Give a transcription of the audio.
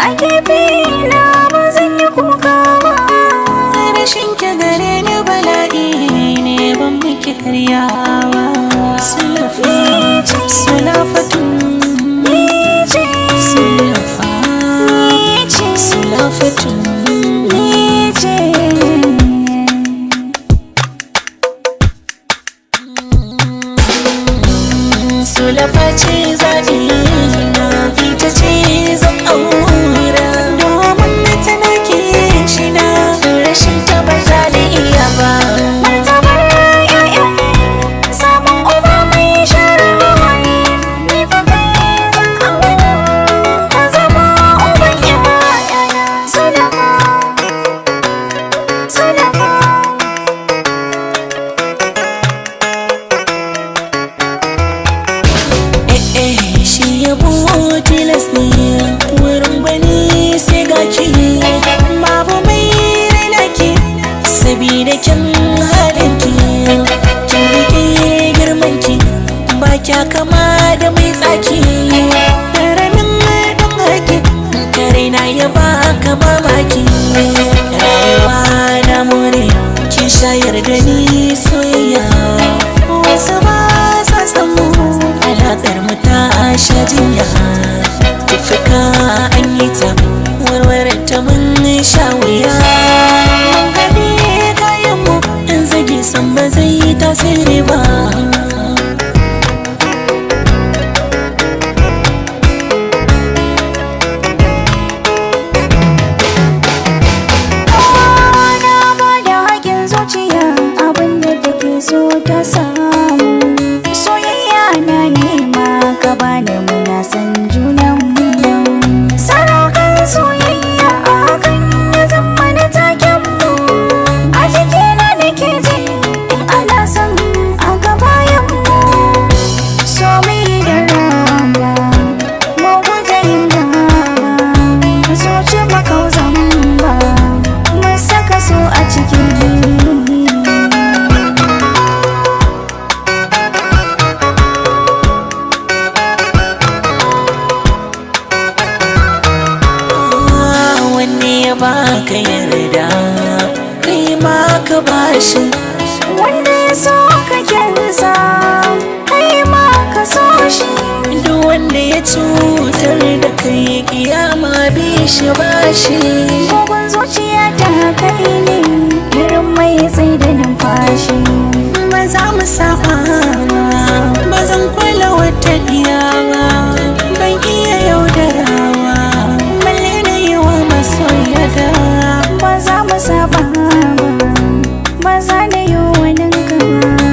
a gefe na ba zan yi kuka ba. Rashin ki gare ni bala'i ne ban miki karya ba. Sulafatu Sulafatu Sulafa ce zaɓi na ita ce zan aura domin tana kishi na rashin ta ba za da iya ba. Martabar ƴaƴan samun uba mai share hawaye ni fa kai zan aura ka zama uban ƴaƴana. Sulafa Sulafa shi yabo tilas ne wurin bani sai gaki babu mai raina ki sabida kyan halinki kin rike girmanki ba kya kama da mai tsaki karamin ɗan haki karena ya baka mamaki rayuwa na more kin shayar da ni soyayya wasu ba sa samu alaƙar mu ta sha jinya tufika an yi ta warware ta mun sha wuya gani kayan mu in zage san ba zai yi tasiri ba. Na ba da haƙin zuciya abinda take so ta samu soyayya na nema ka bani muna san junanmu sarakan soyayya a hakan ya zama na takenmu a jikina da ke ji in ana son a gabayanmu so mai da rama mu guje yin gama zuci makauzan ba mu saka so a cikin baka yarda kai ma ka bashi wanda ya so ka kyansa kai ma ka so shi duk wanda ya cutar da kai kiyama bi shi bashi bugun zuciya ta kai ne irin mai tsaye da numfashi ba za mu saba ba zan kwala wata diyawa ban iya yaudarawa balle na yi wa masoyata ba za mu saba ba za na yi wani gaba.